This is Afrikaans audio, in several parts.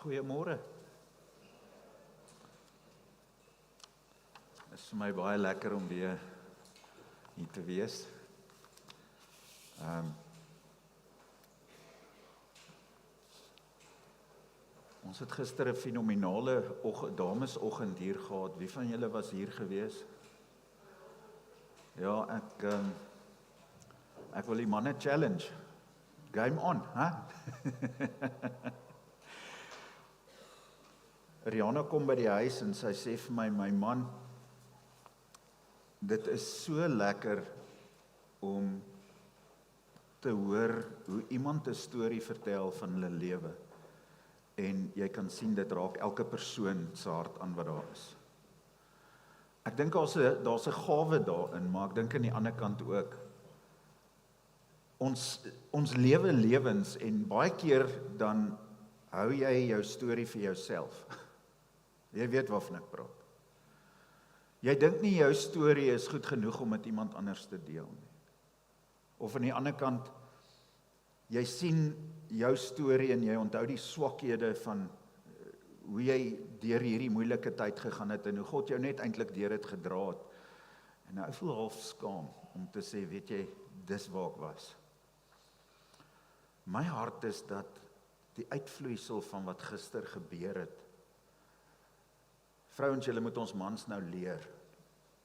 Goeiemôre. Dit is vir my baie lekker om weer hier te wees. Ons het gister 'n fenominale damesoggend hier gehad. Wie van julle was hier gewees? Ja, ek wil die manne challenge. Game on, hè? Rihanna kom by die huis en sy sê vir my man, dit is so lekker om te hoor hoe iemand 'n storie vertel van hulle lewe. En jy kan sien dit raak elke persoon se hart aan wat daar is. Ek dink daar's 'n gawe daarin, maar ek dink aan die ander kant ook. Ons lewe lewens en baie keer dan hou jy jou storie vir jouself. Jy weet waarvan ek praat. Jy dink nie jou storie is goed genoeg om met iemand anders te deel nie. Of aan die ander kant, jy sien jou storie en jy onthou die swakhede van hoe jy deur hierdie moeilike tyd gegaan het en hoe God jou net eintlik deur dit gedra het. En nou voel half skaam om te sê, weet jy, dis waar ek was. My hart is dat die uitvloeisel van wat gister gebeur het. Vrouens, julle moet ons mans nou leer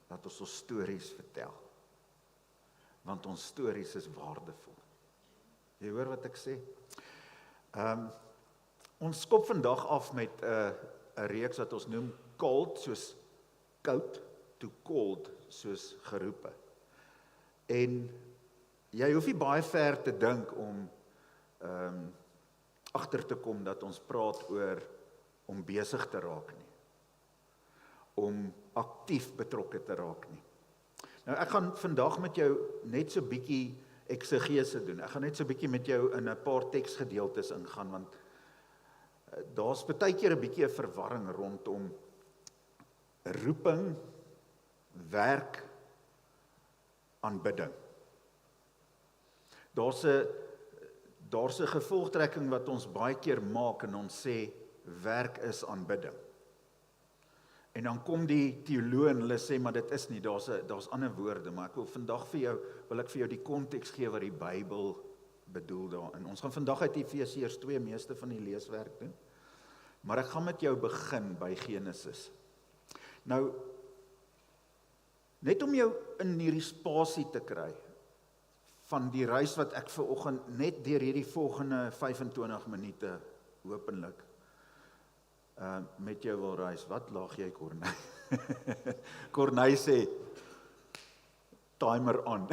dat ons stories vertel. Want ons stories is waardevol. Jy hoor wat ek sê? Ons skop vandag af met 'n reeks wat ons noem called, soos koud, to called, soos geroepe. En jy hoef nie baie ver te dink om agter te kom dat ons praat oor om besig te raak nie. Om aktief betrokke te raak nie. Nou ek gaan vandag met jou net so bietjie eksegese doen. Ek gaan net so bietjie met jou in 'n paar teksgedeeltes ingaan, want daar's baie keer 'n bietjie 'n verwarring rondom roeping, werk, aanbidding. Daar's 'n gevolgtrekking wat ons baie keer maak en ons sê werk is aanbidding. En dan kom die teoloë en hulle sê, maar dit is nie, daar's ander woorde, maar ek wil ek vir jou die konteks gee wat die Bybel bedoel daarin. Ons gaan vandag uit Efesiërs 2 meeste van die leeswerk doen, maar ek gaan met jou begin by Genesis. Nou, net om jou in hierdie spasie te kry, van die reis wat ek vanoggend net deur hierdie volgende 25 minute, hopelik, met jou wil reis. Wat lag jy, Corneille? Corneille sê, timer on.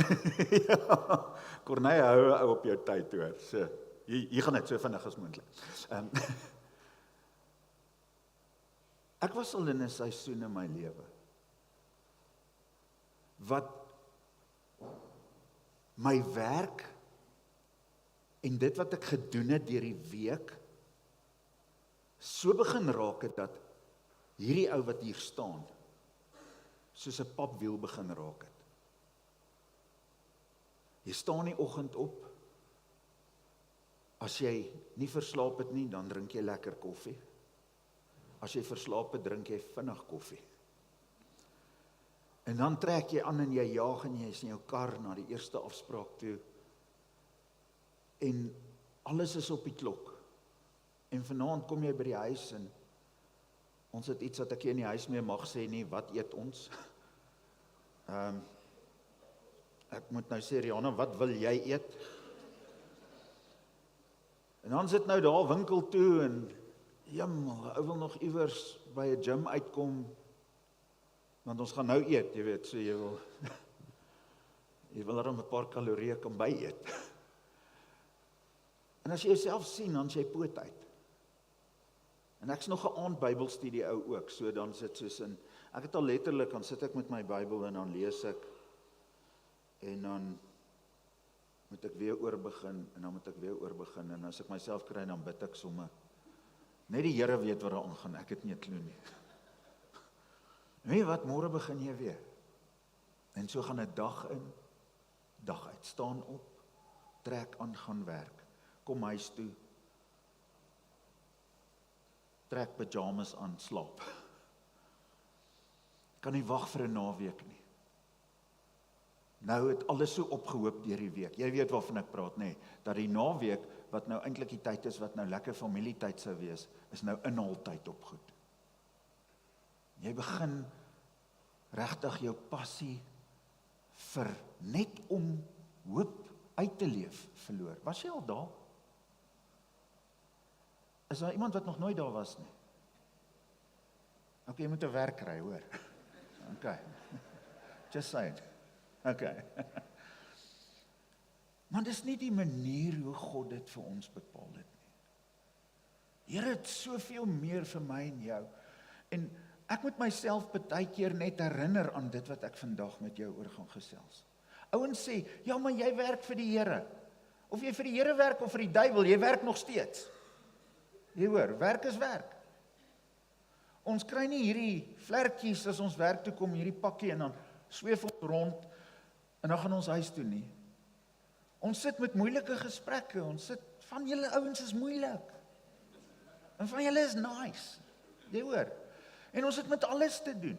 Ja, Corneille hou op jou tyd hoor. So, hier gaan dit so vinnig as moontlik. Ek was al in 'n seisoen in my lewe, wat my werk en dit wat ek gedoen het deur die week, so begin raak het dat hierdie ou wat hier staan, soos 'n papwiel begin raak het. Jy staan die oggend op, as jy nie verslaap het nie, dan drink jy lekker koffie. As jy verslaap het, drink jy vinnig koffie. En dan trek jy aan en jy jaag en jy is in jou kar na die eerste afspraak toe. En alles is op die klok. En vanaand kom jy by die huis en ons het iets wat ek hier in die huis mee mag sê nie, wat eet ons? Ek moet nou sê, Rihanna, wat wil jy eet? En dan sit nou daar winkel toe en jemmel, ou wil nog iewers by 'n gym uitkom, want ons gaan nou eet, jy weet, so jy wil er 'n paar kalorieë kan by eet. En as jy jouself sien, dan is jy poot uit. En ek's nog 'n aand Bybelstudie ou ook, so dan sit soos in, ek het al letterlik, dan sit ek met my Bybel en dan lees ek, en dan moet ek weer oorbegin, en dan moet ek weer oorbegin, en as ek myself kry, dan bid ek somme. Net die Here weet wat daar aangaan, ek het nie 'n klou nie. Weet jy wat, môre begin jy weer. En so gaan 'n dag in, dag uit, staan op, trek aan, gaan werk, kom huis toe, trek pyjamas aan, slaap. Kan nie wag vir 'n naweek nie. Nou het alles so opgehoop deur die week. Jy weet waarvan ek praat, nê? Dat die naweek, wat nou eintlik die tyd is, wat nou lekker familietyd sou wees, is nou inhaaltyd op goed. Jy begin regtig jou passie vir net om hoop uit te leef verloor. Was jy al daar? Is daar iemand wat nog nooit daar was nie? Okay, jy moet 'n werk kry, hoor. Okay. Just saying. Okay. Maar dis nie die manier hoe God dit vir ons bepaal het nie. Here het soveel meer vir my en jou. En ek moet myself baie keer net herinner aan dit wat ek vandag met jou oor gaan gesels. Ouens sê, ja, maar jy werk vir die Here. Of jy vir die Here werk of vir die duiwel, jy werk nog steeds. Jy hoor, werk is werk. Ons kry nie hierdie vlerkies as ons werk toe kom, hierdie pakkie en dan sweef ons rond en dan gaan ons huis toe nie. Ons sit met moeilike gesprekke, ons sit, van julle ouens is moeilik. En van julle is nice. Jy hoor. En ons het met alles te doen.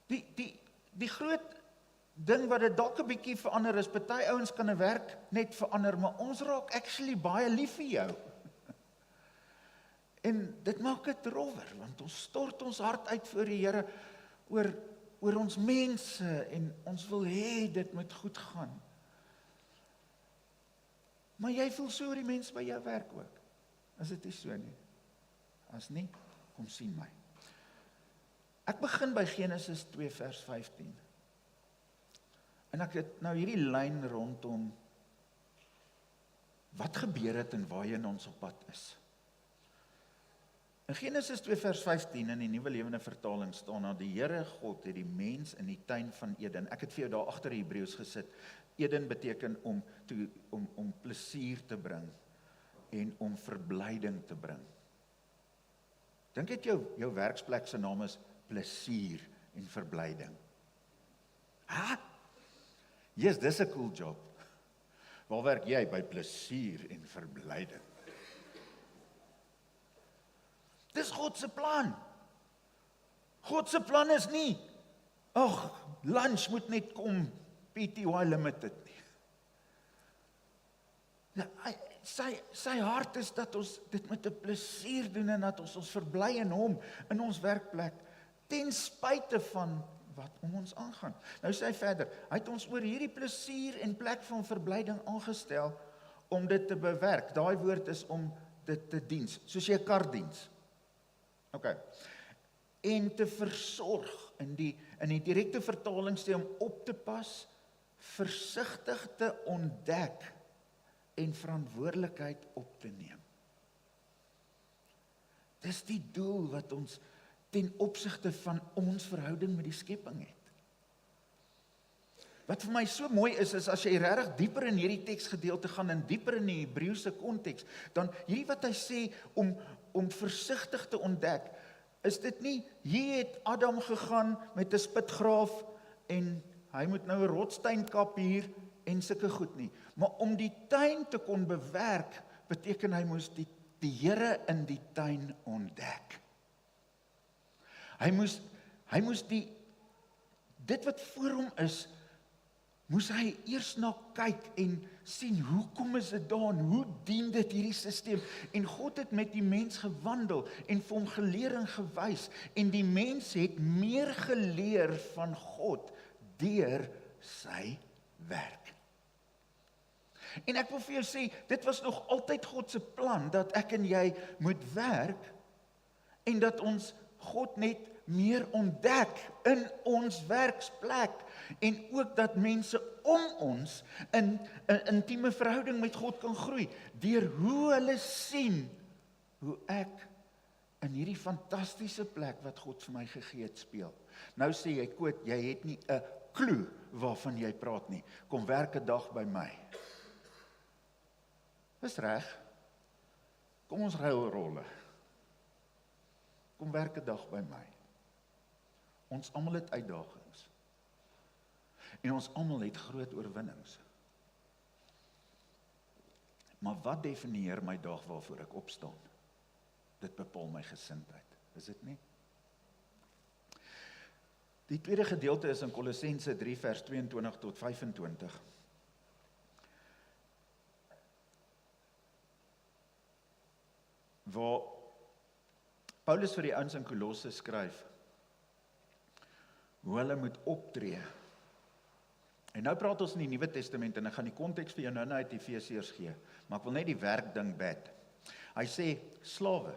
Die groot ding wat dit dalk 'n bietjie verander is, party ouens kan 'n werk net verander, maar ons raak actually baie lief vir jou. En dit maak dit rowwer, want ons stort ons hart uit voor die Here oor ons mense en ons wil hê dit moet goed gaan. Maar jy voel so oor die mense by jou werk ook. Is dit nie so nie? As nie, kom sien my. Ek begin by Genesis 2 vers 15. En ek het nou hierdie lyn rondom wat gebeur het en waarheen ons op pad is. In Genesis 2 vers 15 in die Nuwe Lewende Vertaling staan daar, die Here God het die mens in die tuin van Eden. Ek het vir jou daar agter die Hebreëus gesit. Eden beteken om plesier te bring en om verblyding te bring. Dink ek jou werksplek se naam is plesier en verblyding. Ha? Yes, dis 'n cool job. Waar werk jy? By plesier en verblyding. Dis God se plan. God se plan is nie, lunch moet net kom, PTY Limited nie. Sy hart is dat ons dit met 'n plesier doen en dat ons verbly in hom, in ons werkplek, ten spyte van wat om ons aangaan. Nou sê hy verder, hy het ons oor hierdie plesier en plek van verblyding aangestel om dit te bewerk. Daai woord is om dit te diens, soos jy 'n kar diens. Okay. En te versorg, in die direkte vertaling sê om op te pas, versigtig te ontdek en verantwoordelikheid op te neem. Dis die doel wat ons ten opsigte van ons verhouding met die skepping het. Wat vir my so mooi is as jy regtig dieper in hierdie teksgedeelte gaan en dieper in die Hebreëse konteks, dan hierdie wat hy sê om versigtig te ontdek, is dit nie, hier het Adam gegaan met 'n spitgraaf en hy moet nou 'n rotstuin kap hier en sulke goed nie. Maar om die tuin te kon bewerk, beteken hy moes die Here in die tuin ontdek. Hy moes dit wat voor hom is, moes hy eers na kyk en sien, hoekom is dit daar en hoe dien dit hierdie stelsel? En God het met die mens gewandel en vir hom geleer en gewys, en die mens het meer geleer van God deur sy werk. En ek wil vir jou sê, dit was nog altyd God se plan, dat ek en jy moet werk, en dat ons God net meer ontdek in ons werksplek, en ook dat mense om ons in 'n intieme verhouding met God kan groei, deur hoe hulle sien, hoe ek in hierdie fantastiese plek wat God vir my gegee het speel. Nou sê jy, Koot, jy het nie 'n klou waarvan jy praat nie, kom werk 'n dag by my. Dis reg, kom ons ruil rolle, kom werk 'n dag by my. Ons almal het uitdagings. En ons almal het groot oorwinnings. Maar wat definieer my dag waarvoor ek opstaan? Dit bepaal my gesindheid, is dit nie? Die tweede gedeelte is in Kolossense 3 vers 22 tot 25. Waar Paulus vir die ouens in Kolosse skryf, hoe hulle moet optree. En nou praat ons in die Nuwe Testament, en ek gaan die konteks vir jou nou uit Efesiërs gee, maar ek wil net die werkding bed. Hy sê, slawe,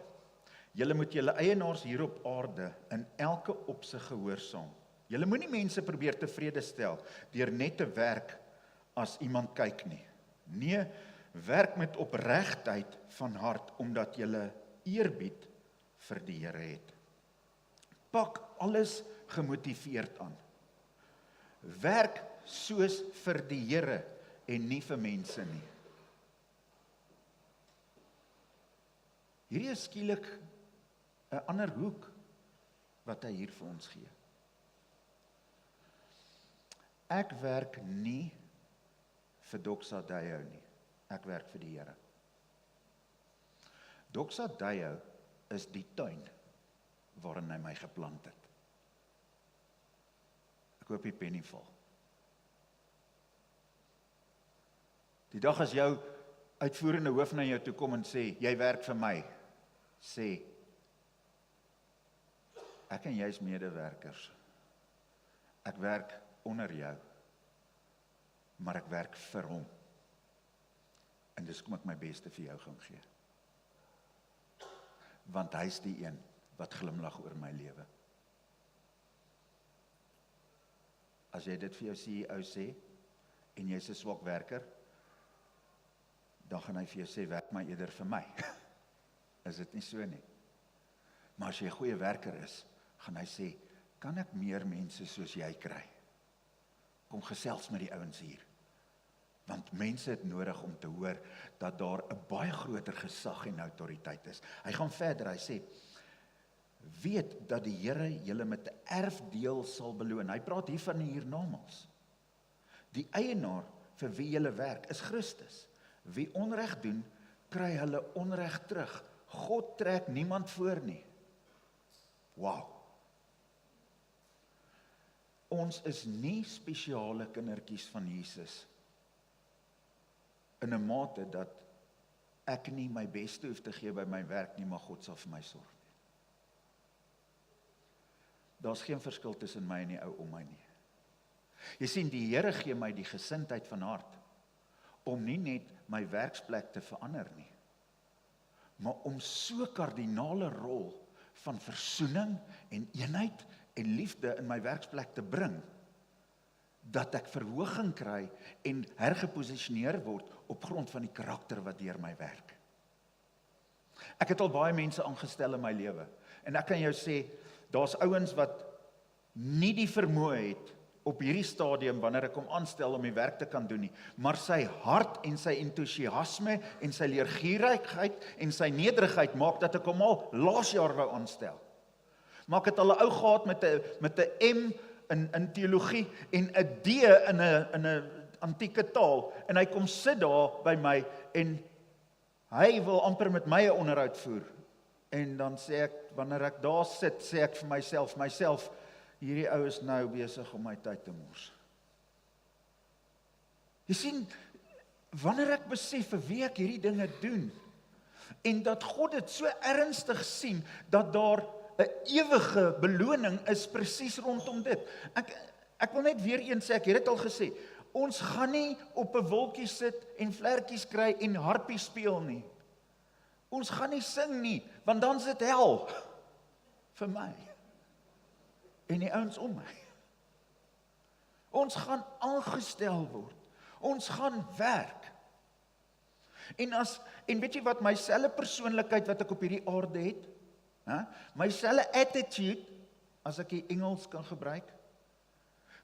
julle moet julle eienaars hier op aarde in elke opsig gehoorsaam. Julle moenie mense probeer tevrede stel deur net te werk as iemand kyk nie. Nee, werk met opregtheid van hart, omdat julle eerbied vir die Here het. Pak alles gemotiveerd aan. Werk soos vir die Here en nie vir mense nie. Hierdie is skielik 'n ander hoek wat hy hier vir ons gee. Ek werk nie vir Doxa Deo nie. Ek werk vir die Here. Doxa Deo is die tuin waarin hy my geplant het. Ek hoop die pennie val. Die dag as jou uitvoerende hoof na jou toe kom en sê, jy werk vir my, sê, ek en jy is medewerkers. Ek werk onder jou, maar ek werk vir hom. En dis kom ek my beste vir jou gaan gee. Want hy is die een wat glimlag oor my lewe. As jy dit vir jou CEO sê, en jy is 'n swak werker, dan gaan hy vir jou sê, werk maar eerder vir my. Is dit nie so nie? Maar as jy 'n goeie werker is, gaan hy sê, kan ek meer mense soos jy kry? Kom gesels met die ouens hier. Want mense het nodig om te hoor dat daar 'n baie groter gesag en autoriteit is. Hy gaan verder, hy sê, weet dat die Here julle met 'n erfdeel sal beloon. Hy praat hier van die hiernamaals. Die eienaar vir wie julle werk is Christus. Wie onreg doen, kry hulle onreg terug. God trek niemand voor nie. Wow. Ons is nie spesiale kindertjies van Jesus in 'n mate dat ek nie my beste hoef te gee by my werk nie, maar God sal vir my sorg. Daar's geen verskil tussen my en die ou om my nie. Jy sien, die Here gee my die gesindheid van hart om nie net my werksplek te verander nie, maar om so kardinale rol van versoening en eenheid en liefde in my werksplek te bring, dat ek verhoging kry en hergeposisioneer word op grond van die karakter wat deur my werk. Ek het al baie mense aangestel in my lewe, en ek kan jou sê, daar's ouens wat nie die vermoë het op hierdie stadium wanneer ek hom aanstel om die werk te kan doen nie, maar sy hart en sy entoesiasme en sy leergierigheid en sy nederigheid maak dat ek hom al laas jaar wou aanstel. Maar ek het al 'n ou gehad met 'n M in teologie en 'n D in 'n antieke taal, en hy kom sit daar by my en hy wil amper met my 'n onderhoud voer. En dan sê ek, wanneer ek daar sit, sê ek vir myself, hierdie ou is nou besig om my tyd te mors. Jy sien, wanneer ek besef vir wie ek hierdie dinge doen, en dat God dit so ernstig sien, dat daar 'n ewige beloning is presies rondom dit. Ek wil net weer eens sê, ek het dit al gesê, ons gaan nie op 'n wolkie sit en vlerkies kry en harpie speel nie. Ons gaan nie sing nie, want dan is dit hel vir my en die ouens om my. Ons gaan aangestel word. Ons gaan werk. En weet jy wat, my selfe persoonlikheid wat ek op hierdie aarde het, my selfe attitude, as ek die Engels kan gebruik,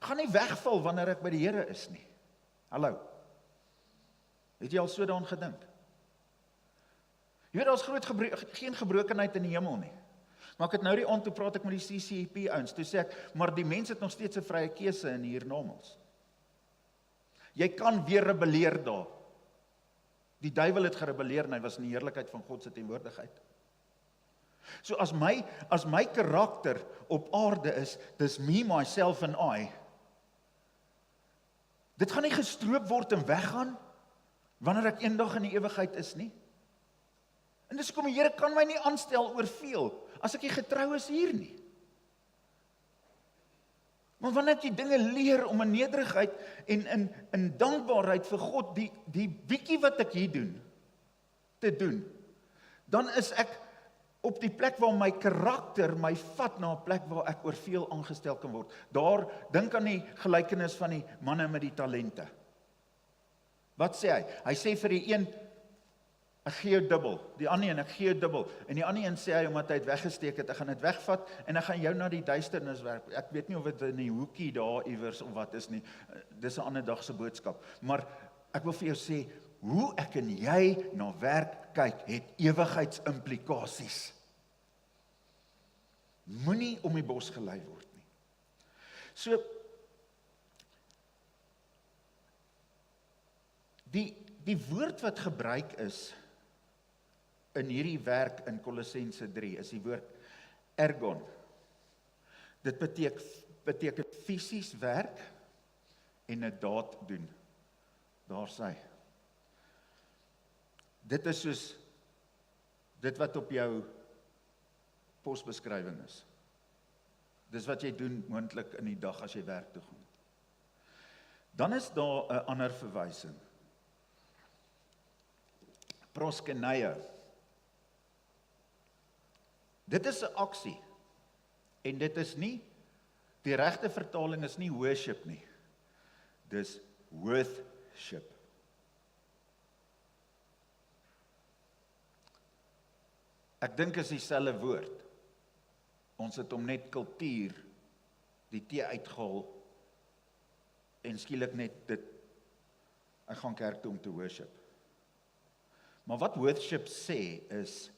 gaan nie wegval wanneer ek by die Here is nie. Hallo. Het jy al so daaraan gedink? Jy weet, daar's geen gebrokenheid in die hemel nie. Maar ek het nou die aand toe praat ek met die CCEP ouens, toe sê ek, maar die mense het nog steeds 'n vrye keuse in die hiernamaals. Jy kan weer rebelleer daar. Die duiwel het gerebelleer en hy was in die heerlikheid van God se teenwoordigheid. So as my karakter op aarde is, dis me, myself and I. Dit gaan nie gestroop word en weggaan wanneer ek eendag in die ewigheid is nie. En dis hoekom die Here kan my nie aanstel oor veel as ek nie getrou is hier nie. Maar wanneer jy dinge leer om in nederigheid en in dankbaarheid vir God die bietjie wat ek hier doen te doen, dan is ek op die plek waar my karakter my vat na 'n plek waar ek oor veel aangestel kan word. Daar, dink aan die gelykenis van die manne met die talente. Wat sê hy? Hy sê vir die een, ek gee jou dubbel, die ander een, ek gee jou dubbel, en die ander een sê hy, omdat hy het weggesteek het, ek gaan dit wegvat, en ek gaan jou na die duisternis werp. Ek weet nie of dit in die hoekie daar iewers of wat is nie, dis 'n ander dag se boodskap, maar ek wil vir jou sê, hoe ek en jy na werk kyk, het ewigheidsimplikasies. Moenie om die bos gelei word nie. So, die woord wat gebruik is in hierdie werk in Kolossense 3, is die woord ergon. Dit beteken fisies werk en 'n daad doen. Daar sê. Dit is soos dit wat op jou posbeskrywing is. Dis wat jy doen moontlik in die dag as jy werk toe gaan. Dan is daar 'n ander verwysing. Proskeneia. Dit is 'n aksie. En dit is nie, die regte vertaling is nie worship nie. Dis worthship. Ek dink is dieselfde woord. Ons het hom net kultuur, die T uitgehaal, en skielik net dit, ek gaan kerk toe om te worship. Maar wat worship sê is,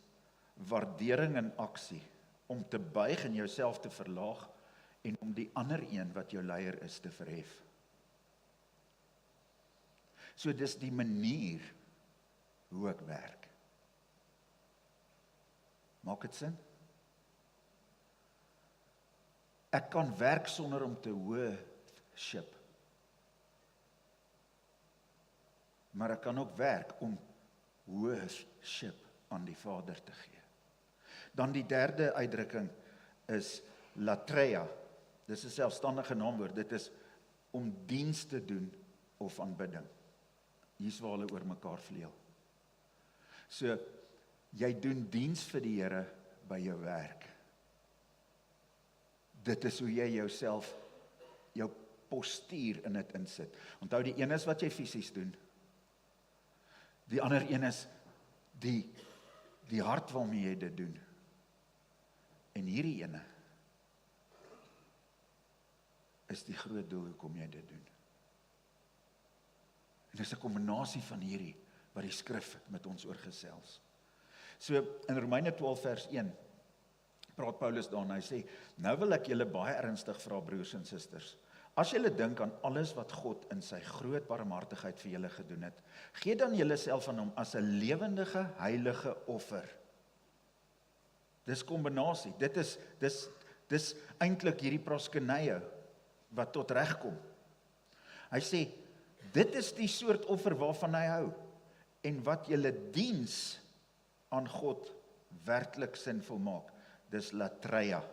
waardering in aksie, om te buig en jouself te verlaag, en om die ander een wat jou leier is te verhef. So dis die manier hoe ek werk. Maak dit sin? Ek kan werk sonder om te worship. Maar ek kan ook werk om worship aan die Vader te gee. Dan die derde uitdrukking is latreia. Dis 'n selfstandige naamwoord. Dit is om diens te doen of aanbidding. Hier's waar hulle oor mekaar vleuel. So, jy doen diens vir die Here by jou werk. Dit is hoe jy jouself, jou postuur in dit insit. Onthou, die een is wat jy fisies doen. Die ander een is die hart waarmee jy dit doen. En hierdie ene is die groot doel hoekom jy dit doen. En dis 'n kombinasie van hierdie wat die skrif met ons oorgesels. So in Romeine 12 vers 1 praat Paulus daarna, hy sê, nou wil ek julle baie ernstig vra, broers en susters, as julle dink aan alles wat God in sy groot barmhartigheid vir julle gedoen het, gee dan julle self aan hom as 'n lewendige, heilige offer. Dis kombinasie, dis eintlik hierdie proskeneia wat tot reg kom. Hy sê, dit is die soort offer waarvan hy hou, en wat julle diens aan God werklik sinvol maak. Dis latreia,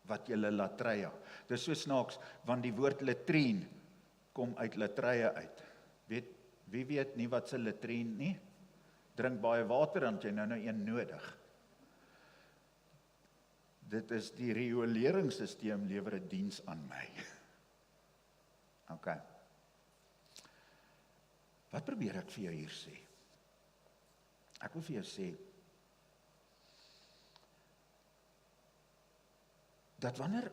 wat julle latreia. Dis so snaaks, want die woord latrien kom uit latreia uit. Wie weet nie wat se latrien nie? Drink baie water, dan jy nou een nodig. Dit is die rioleringssysteem lewer 'n diens aan my. OK. Wat probeer ek vir jou hier sê? Ek wil vir jou sê, dat wanneer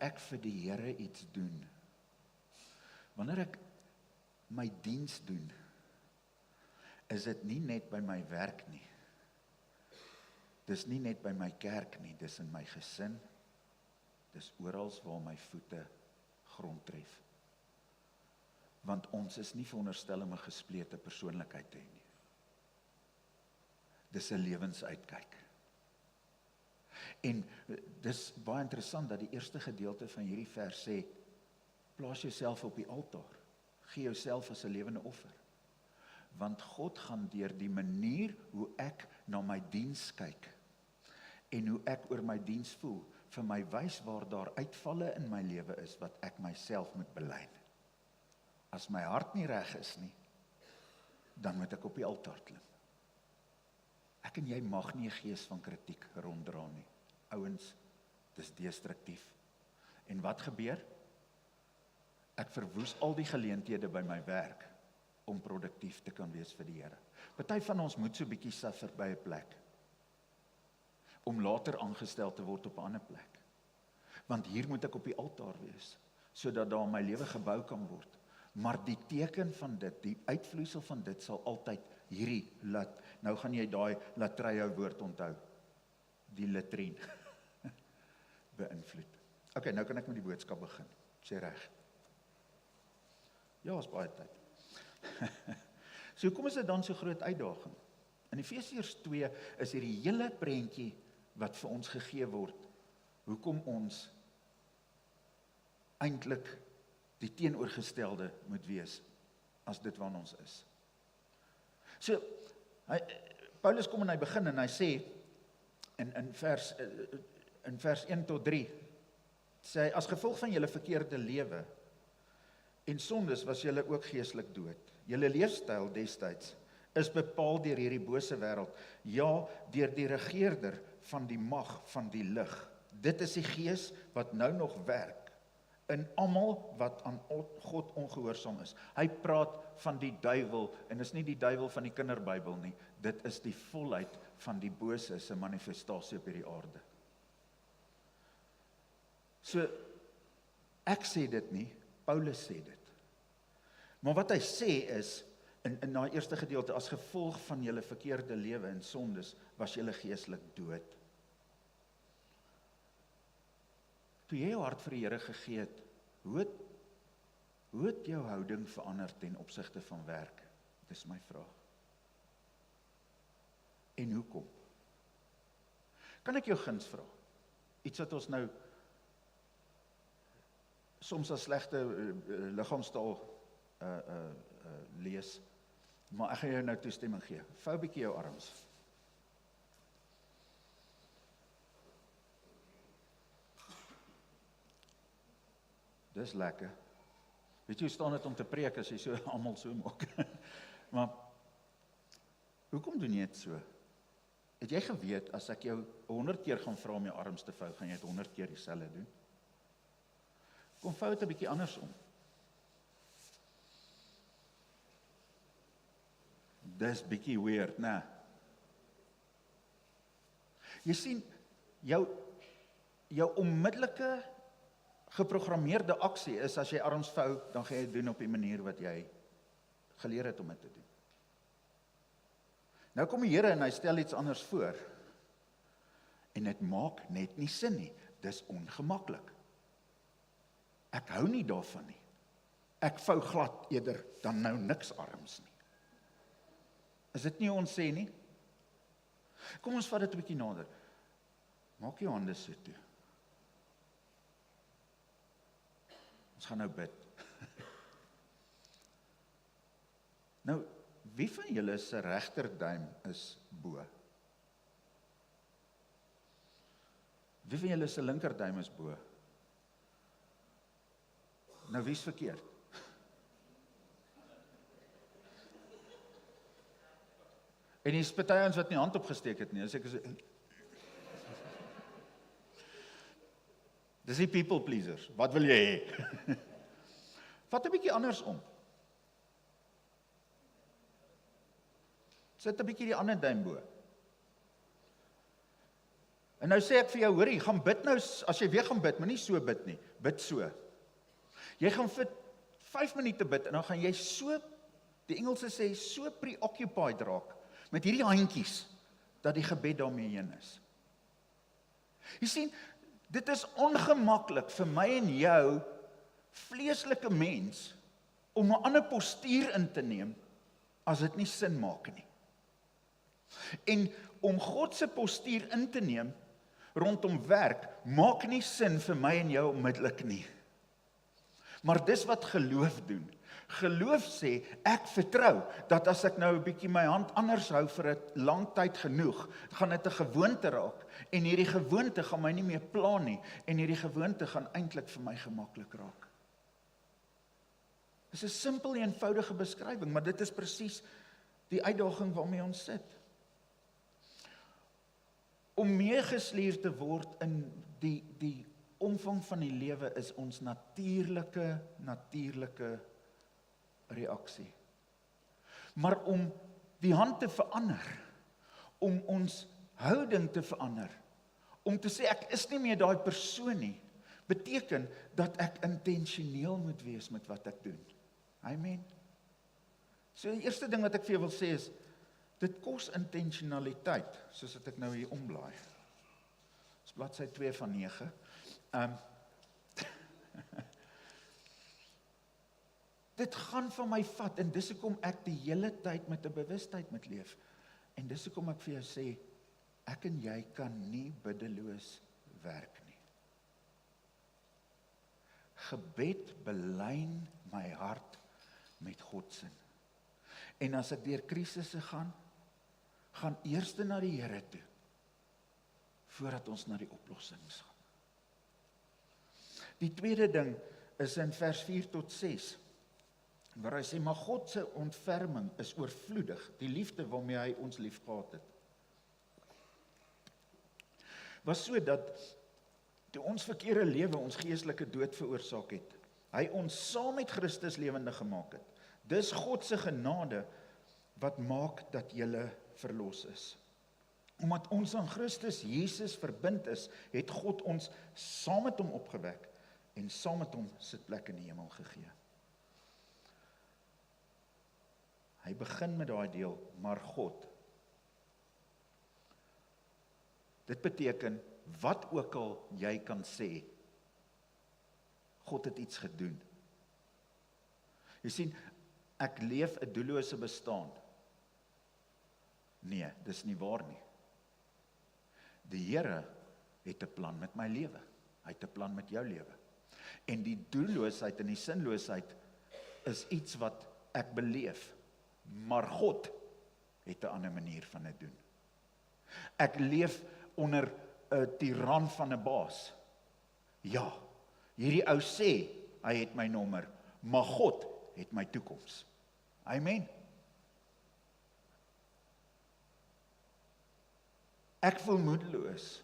ek vir die Here iets doen, wanneer ek my diens doen, is dit nie net by my werk nie. Dis nie net by my kerk nie, dis in my gesin, dis oral waar my voete grond tref. Want ons is nie veronderstel om 'n gesplete persoonlikheid te hê nie. Dis 'n lewensuitkyk. En dis baie interessant dat die eerste gedeelte van hierdie vers sê, plaas jouself op die altaar, gee jouself as 'n lewende offer. Want God gaan deur die manier hoe ek na my diens kyk, en hoe ek oor my diens voel, vir my wys waar daar uitvalle in my lewe is, wat ek myself moet belyn. As my hart nie reg is nie, dan moet ek op die altaar klim. Ek en jy mag nie 'n gees van kritiek ronddra nie. Ouens, dis destruktief. En wat gebeur? Ek verwoes al die geleenthede by my werk om produktief te kan wees vir die Here. Party van ons moet so bietjie suffer by 'n plek, om later aangestel te word op 'n ander plek. Want hier moet ek op die altaar wees, sodat daar my lewe gebou kan word. Maar die teken van dit, die uitvloeisel van dit sal altyd hierdie nou gaan jy daai latrou woord onthou, die latrien beïnvloed. Ok, nou kan ek met die boodskap begin. Sê reg. Ja, is baie tyd. So hoekom is dit dan so groot uitdaging? In Efesiërs 2 is hierdie hele prentjie wat vir ons gegee word, hoekom ons eintlik die teenoorgestelde moet wees as dit waarna ons is. So, Paulus kom en hy begin en hy sê in vers 1 tot 3 sê hy, as gevolg van julle verkeerde lewe en sondes was julle ook geestelik dood. Julle leefstyl destyds is bepaal deur hierdie bose wêreld, ja, deur die regerder van die mag van die lig. Dit is die gees wat nou nog werk in almal wat aan God ongehoorsaam is. Hy praat van die duiwel, en is nie die duiwel van die kinderbybel nie, dit is die volheid van die bose se manifestasie op hierdie aarde. So, ek sê dit nie, Paulus sê dit. Maar wat hy sê is, in daai eerste gedeelte, as gevolg van julle verkeerde lewe en sondes, was julle geestelik dood. Toe jy jou hart vir die Here gegee het, hoe het jou houding verander ten opsigte van werk? Dis my vraag. En hoekom? Kan ek jou guns vra? Iets wat ons nou soms as slegte liggaamstaal lees, maar ek gaan jou nou toestemming gee. Vou 'n bietjie jou arms. Dis lekker. Weet jy hoe staan dit om te preek as jy so almal so maak? Maar hoekom doen jy dit so? Het jy geweet as ek jou 100 keer gaan vra om jou arms te vou, gaan jy dit 100 keer dieselfde doen? Kom vou dit 'n bietjie andersom. Dis bietjie weird, né? Jy sien, jou onmiddellike geprogrammeerde aksie is, as jy arms vou, dan gaan jy dit doen op die manier wat jy geleer het om dit te doen. Nou kom die Here en hy stel iets anders voor. En dit maak net nie sin nie. Dis ongemaklik. Ek hou nie daarvan nie. Ek vou glad eerder dan nou niks arms nie. Is dit nie hoe ons sê nie? Kom ons vat dit 'n bietjie nader. Maak jou hande so toe. Ons gaan nou bid. Nou, wie van julle se regterduim is bo? Wie van julle se linkerduim is bo? Nou, wie's verkeerd? En die party ons wat nie hand opgesteek het nie, as ek dis die people pleasers. Wat wil jy hê? Vat 'n bietjie andersom. Sit 'n bietjie die ander duim bo. En nou sê ek vir jou, hoorie, gaan bid nou, as jy weer gaan bid, maar nie so bid nie, bid so. Jy gaan vir 5 minute bid, en dan gaan jy so, die Engelse sê, so preoccupied raak, met hierdie handjies, dat die gebed daarmee heen is. Jy sien, dit is ongemaklik vir my en jou, vleeslike mens, om 'n ander postuur in te neem, as dit nie sin maak nie. En om God se postuur in te neem rondom werk, maak nie sin vir my en jou onmiddellik nie. Maar dis wat geloof doen. Geloof sê, ek vertrou, dat as ek nou 'n bietjie my hand anders hou vir 'n lang tyd genoeg, gaan dit 'n gewoonte raak, en hierdie gewoonte gaan my nie meer pla nie, en hierdie gewoonte gaan eintlik vir my gemaklik raak. Dis 'n simpel en eenvoudige beskrywing, maar dit is presies die uitdaging waarmee ons sit. Om meegesleer te word in die omvang van die lewe is ons natuurlike reaksie. Maar om die hand te verander, om ons houding te verander, om te sê ek is nie meer daai persoon nie, beteken dat ek intentioneel moet wees met wat ek doen. Amen. So die eerste ding wat ek vir jou wil sê is, dit kos intentionaliteit, soos wat ek nou hier omblaai. Dis bladsy 2 van 9. Dit gaan van my vat, en dis hoekom ek die hele tyd met 'n bewustheid moet leef. En dis hoekom ek vir jou sê, ek en jy kan nie biddeloos werk nie. Gebed belyn my hart met God se. En as ek deur krisisse gaan eers na die Here toe, voordat ons na die oplossings gaan. Die tweede ding is in vers 4 tot 6, waar hy sê, maar God se ontferming is oorvloedig, die liefde waarmee hy ons lief gehad het. Was so dat, toe ons verkeerde lewe ons geestelike dood veroorsaak het, hy ons saam met Christus lewendig gemaak het. Dis God se genade, wat maak dat julle verlos is. Omdat ons aan Christus Jesus verbind is, het God ons saam met hom opgewek, en saam met hom sitplek in die hemel gegee. Hy begin met daai deel, maar God. Dit beteken, wat ook al jy kan sê, God het iets gedoen. Jy sien, ek leef 'n doellose bestaan. Nee, dis nie waar nie. Die Here het 'n plan met my lewe. Hy het 'n plan met jou lewe. En die doelloosheid en die sinloosheid is iets wat ek beleef. Maar God het 'n ander manier van dit doen. Ek leef onder 'n tiran van 'n baas. Ja, hierdie ou sê, hy het my nommer, maar God het my toekoms. Amen. Ek voel moedeloos.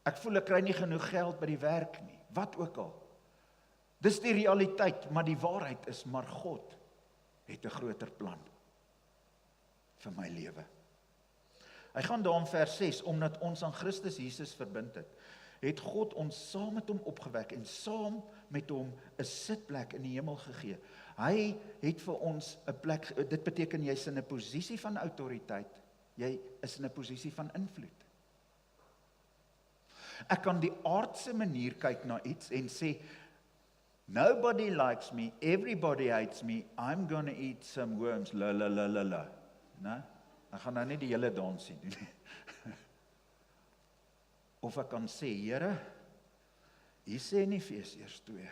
Ek voel ek kry nie genoeg geld by die werk nie. Wat ook al. Dis die realiteit, maar die waarheid is, maar God het 'n groter plan vir my lewe. Hy gaan daar in vers 6, omdat ons aan Christus Jesus verbind het God ons saam met hom opgewek en saam met hom 'n sitplek in die hemel gegee. Hy het vir ons 'n plek, dit beteken jy's in 'n posisie van autoriteit, jy is in 'n posisie van invloed. Ek kan die aardse manier kyk na iets en sê, nobody likes me, everybody hates me, I'm gonna eat some worms, la la la la la. Nou, ek gaan nou nie die hele dansie doen nie. Of ek kan sê, Here, hier sê nie Efesiërs 2,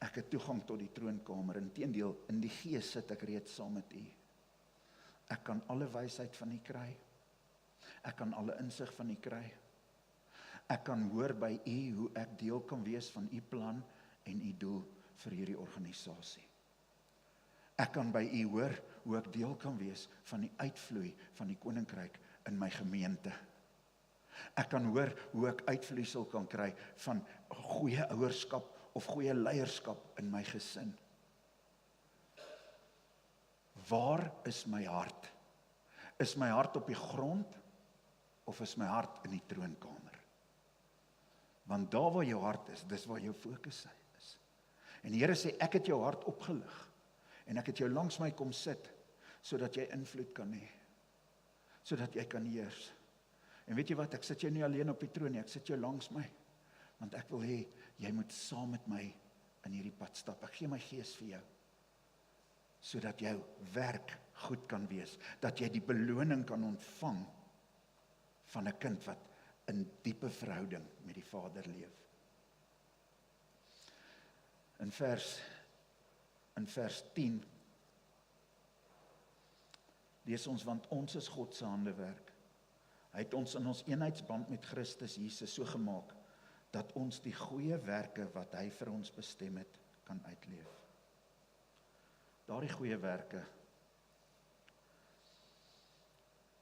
ek het toegang tot die troonkamer, inteendeel, in die gees sit ek reeds saam met u. Ek kan alle wysheid van u kry, ek kan alle insig van u kry, ek kan hoor by u hoe ek deel kan wees van u plan en u doel vir hierdie organisasie. Ek kan by u hoor hoe ek deel kan wees van die uitvloei van die koninkryk in my gemeente. Ek kan hoor hoe ek uitvloeisel kan kry van goeie ouerskap of goeie leierskap in my gesin. Waar is my hart? Is my hart op die grond of is my hart in die troonkamer? Want daar waar jou hart is, dis waar jou fokus is. En die Here sê, ek het jou hart opgelig en ek het jou langs my kom sit, sodat jy invloed kan hê, sodat jy kan heers. En weet jy wat, ek sit jou nie alleen op die troon nie, ek sit jou langs my, want ek wil hê, jy moet saam met my in hierdie pad stap. Ek gee my gees vir jou, sodat jou werk goed kan wees, dat jy die beloning kan ontvang van 'n kind wat in diepe verhouding met die Vader leef. In vers 10 lees ons, want ons is God se handewerk. Hy het ons in ons eenheidsband met Christus Jesus so gemaak, dat ons die goeie werke wat hy vir ons bestem het, kan uitleef. Daardie goeie werke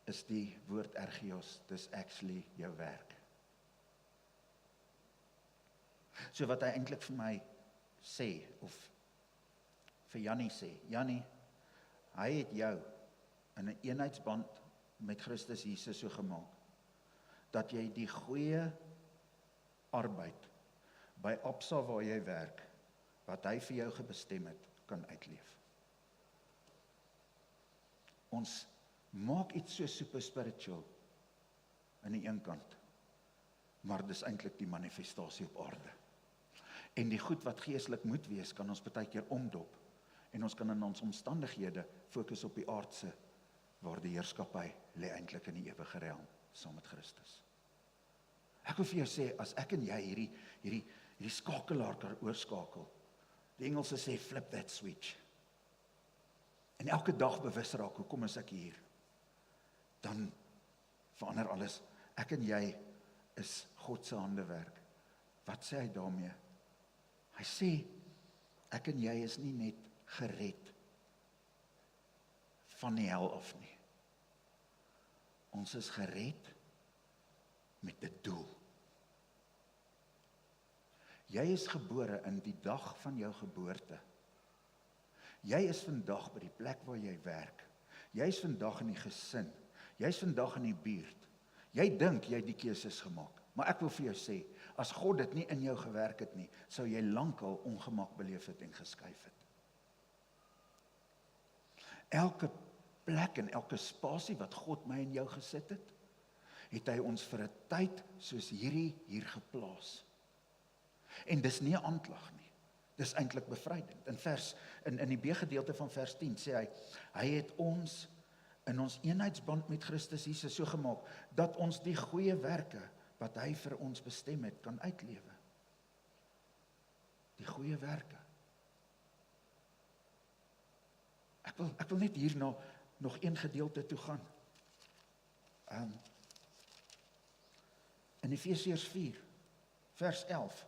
is die woord ergios, dis actually jou werk. So wat hy eintlik vir my sê, of vir Jannie sê, Jannie, hy het jou in 'n eenheidsband met Christus Jesus so gemaak, dat jy die goeie arbeid by Absa waar jy werk, wat hy vir jou gebestem het, kan uitleef. Ons maak iets so super spiritual aan die een kant, maar dis eintlik die manifestasie op aarde. En die goed wat geestelik moet wees, kan ons baie keer omdop, en ons kan in ons omstandighede fokus op die aardse, waar die heerskappy lê eintlik in die ewige realm, saam met Christus. Ek wil vir jou sê, as ek en jy hierdie skakelaar kan oorskakel, die Engelse sê flip that switch, en elke dag bewus raak, hoekom is ek hier, dan verander alles. Ek en jy is God se handewerk. Wat sê hy daarmee? Hy sê, ek en jy is nie net gered van die hel af nie. Ons is gered met 'n doel. Jy is gebore in die dag van jou geboorte. Jy is vandag by die plek waar jy werk. Jy is vandag in die gesin. Jy is vandag in die buurt. Jy dink jy het die keuses gemaak. Maar ek wil vir jou sê, as God dit nie in jou gewerk het nie, sou jy lankal ongemak beleef het en geskuif het. Elke plek en elke spasie wat God my en jou gesit het, het hy ons vir 'n tyd soos hierdie hier geplaas. En dis nie 'n aanklag nie. Dis eintlik bevrydend. In die B-gedeelte van vers 10 sê hy het ons in ons eenheidsband met Christus Jesus so gemaak, dat ons die goeie werke wat hy vir ons bestem het, kan uitlewe. Die goeie werke. Ek wil net hierna nog een gedeelte toe gaan. In Efesiërs 4, vers 11.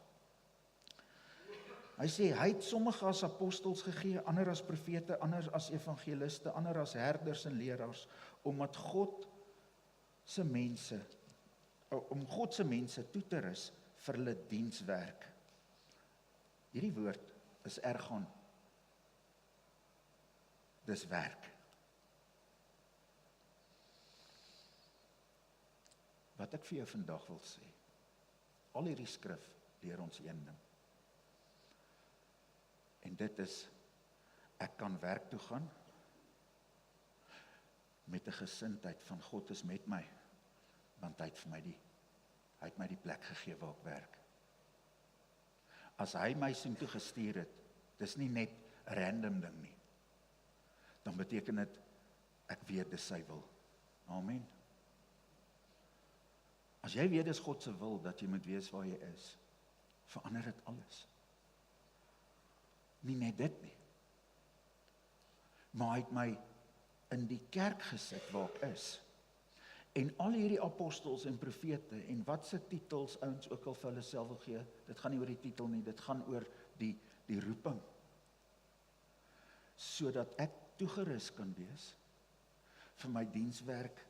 Hy sê, hy het sommige as apostels gegee, ander as profete, ander as evangeliste, ander as herders en leraars, om God se mense toe te rus vir hulle dienswerk. Hierdie woord is ergon. Dis werk. Wat ek vir jou vandag wil sê, al hierdie skrif leer ons een ding. En dit is, ek kan werk toe gaan met 'n gesindheid van God is met my, want hy het my die plek gegee waar ek werk. As hy my sien toe gestuur het, dis nie net 'n random ding nie, dan beteken dit, ek weet dis sy wil. Amen. As jy weet dis God se wil, dat jy moet wees waar jy is, verander dit alles. Nie net dit nie. Maar hy het my in die kerk gesit waar ek is. En al hierdie apostels en profete, en wat se titels ouens ook al vir hulle self wil gee, dit gaan nie oor die titel nie, dit gaan oor die roeping. Sodat ek toegerus kan wees vir my dienswerk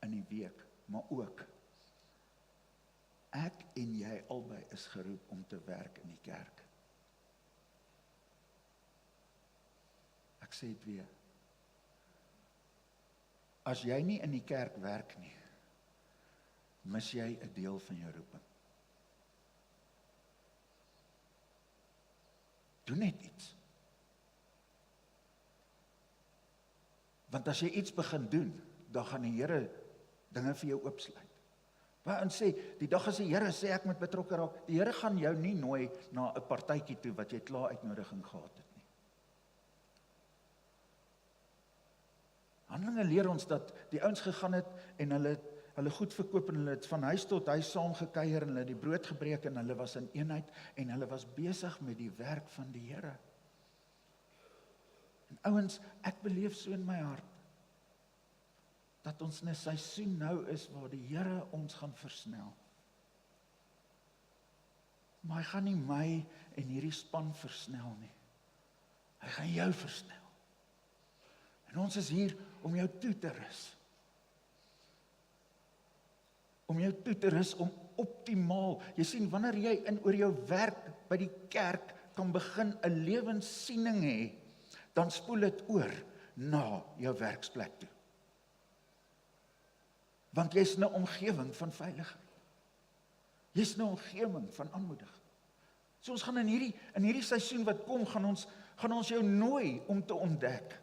in die week, maar ook ek en jy albei is geroep om te werk in die kerk. Ek sê dit weer. As jy nie in die kerk werk nie, mis jy 'n deel van jou roeping. Doe net iets. Want as jy iets begin doen, dan gaan die Here dinge vir jou oopsluit. Maar ons sê, die dag as die Here sê ek moet betrokke raak, die Here gaan jou nie nooi na 'n partytjie toe wat jy klaar uitnodiging gehad het nie. Handelinge leer ons dat die ouens gegaan het en hulle goed verkoop en hulle het van huis tot huis saam gekuier en hulle het die brood gebreek en hulle was in eenheid en hulle was besig met die werk van die Here. En ouens, ek beleef so in my hart dat ons in 'n seisoen nou is waar die Here ons gaan versnel. Maar hy gaan nie my en hierdie span versnel nie. Hy gaan jou versnel. En ons is hier om jou toe te rus. Om jou toe te rus om optimaal. Jy sien, wanneer jy oor jou werk by die kerk kan begin 'n lewenssiening hê, dan spoel dit oor na jou werksplek toe. Want jy's in 'n omgewing van veiligheid. Jy's in 'n omgewing van aanmoediging. So ons gaan in hierdie seisoen wat kom, gaan ons jou nooi om te ontdek.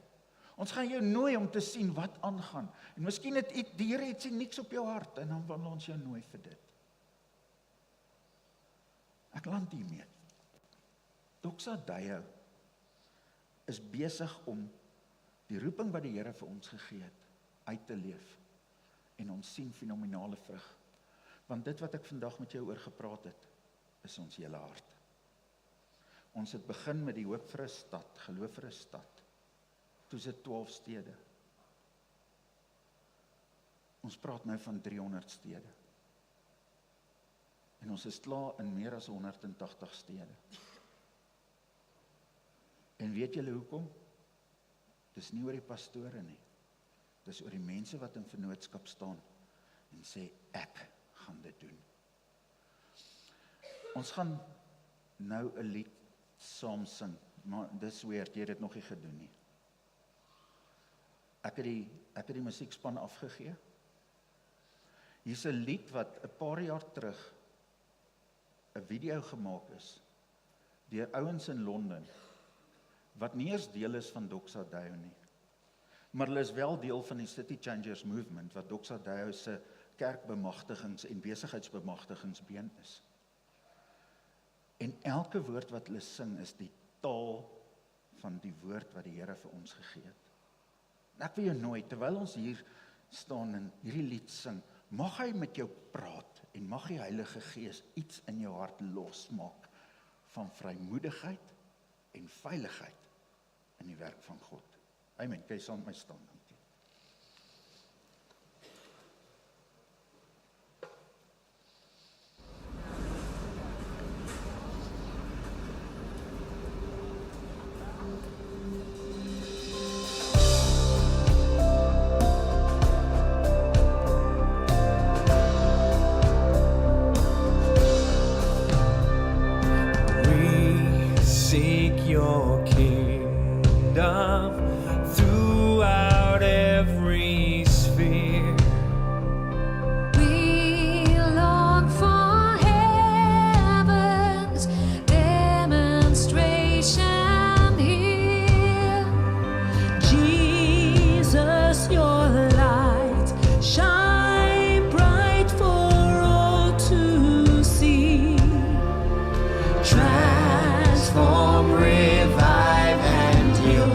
Ons gaan jou nooi om te sien wat aangaan. En miskien het die Here iets niks op jou hart en dan wil ons jou nooi vir dit. Ek land hiermee. Doxa Deo is besig om die roeping wat die Here vir ons gegee het, uit te leef. En ons sien fenominale vrug. Want dit wat ek vandag met jou oor gepraat het, is ons hele hart. Ons het begin met die hoop vir 'n stad, geloof vir 'n stad. Toe is dit 12 stede. Ons praat nou van 300 stede. En ons is klaar in meer as 180 stede. En weet julle hoekom? Dis nie oor die pastore nie. Dis oor die mense wat in vennootskap staan en sê, ek gaan dit doen. Ons gaan nou 'n lied saam sing, maar dis weird, jy het dit nog nie gedoen nie. Ek het die musiekspan afgegee. Hier's 'n lied wat 'n paar jaar terug 'n video gemaak is deur ouens in Londen wat nie eens deel is van Doxa Deo nie. Maar hulle is wel deel van die City Changers Movement wat Doxa Deo se kerkbemagtigings en besigheidsbemagtigingsbeen is. En elke woord wat hulle sing is die taal van die woord wat die Here vir ons gegee het. En ek wil jou nooi, terwyl ons hier staan en hierdie lied sing, mag hy met jou praat en mag die Heilige Gees iets in jou hart losmaak van vrymoedigheid en veiligheid in die werk van God. Amen. Kan jy saam met my staan? Dankie. We seek your kingdom throughout every sphere. We long for heaven's demonstration here. Jesus, your light shine bright for all to see. Transform, revive, and heal.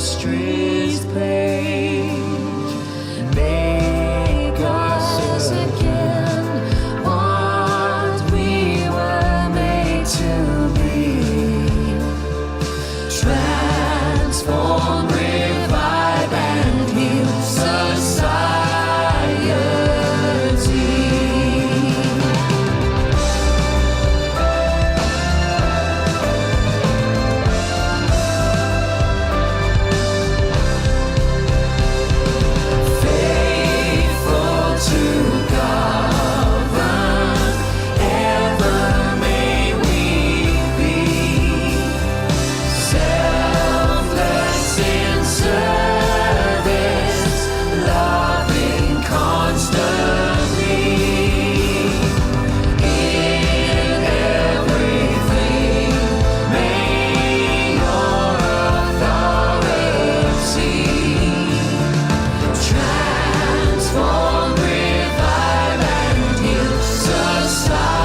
history's page. Make us again what we were made to be. Transform, revive, and heal society. Faithful to govern, ever may we be. Selfless in service, loving constantly. In everything, may your authority transform, revive, and heal society.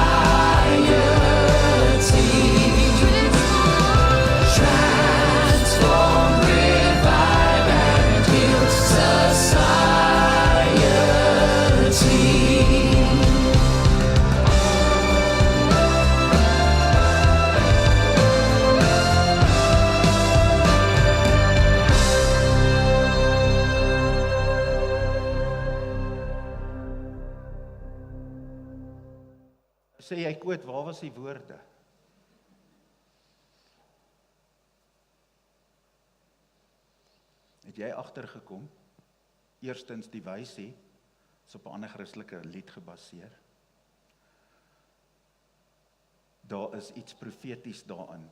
Transform, revive, and heal society. Sê jy quote, waar was die woorde? Het jy agtergekom? Eerstens die wysie is op 'n ander Christelike lied gebaseer. Daar is iets profeties daarin.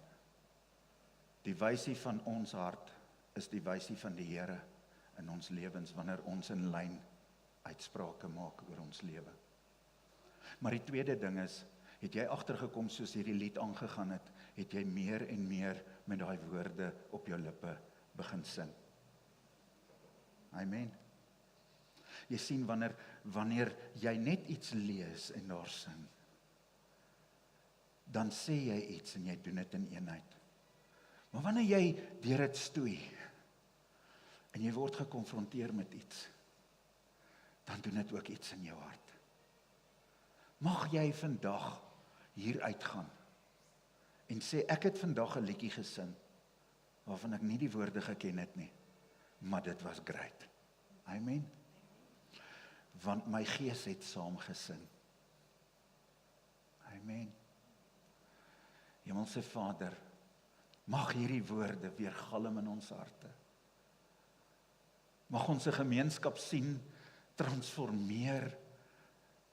Die wysie van ons hart is die wysie van die Here in ons lewens wanneer ons in lyn uitsprake maak oor ons lewe. Maar die tweede ding is, het jy agtergekom soos hierdie lied aangegaan het jy meer en meer met daai woorde op jou lippe begin sing. Amen. Jy sien wanneer jy net iets lees en daar sing, dan sê jy iets en jy doen dit in eenheid. Maar wanneer jy deur dit stoei en jy word gekonfronteer met iets, dan doen dit ook iets in jou hart. Mag jy vandag hier uitgaan en sê, ek het vandag 'n liedjie gesing waarvan ek nie die woorde geken het nie, maar dit was great. Amen. Want my gees het saam gesing. Amen. Hemelse Vader, mag hierdie woorde weer galm in ons harte. Mag ons 'n gemeenskap sien transformeer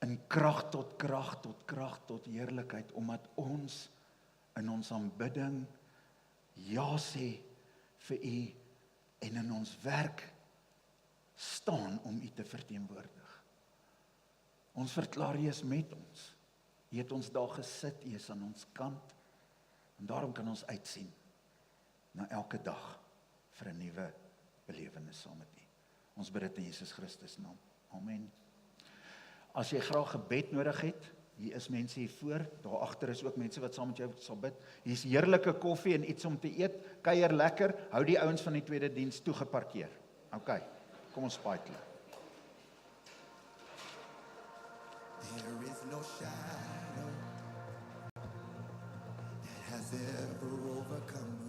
in krag tot krag tot krag tot heerlikheid, omdat ons in ons aanbidding ja sê vir U en in ons werk staan om U te verteenwoordig. Ons verklaar U is met ons. U het ons daar gesit, U is aan ons kant, en daarom kan ons uitsien na elke dag vir 'n nuwe belewenis saam met U. Ons bid dit in Jesus Christus naam. Amen. As jy graag gebed nodig het, hier is mense hier voor, daar agter is ook mense wat saam met jou sal bid. Hier is heerlike koffie en iets om te eet, kuier lekker, hou die ouens van die tweede diens toegeparkeer. OK, kom ons paai toe. There is no shadow that has ever overcome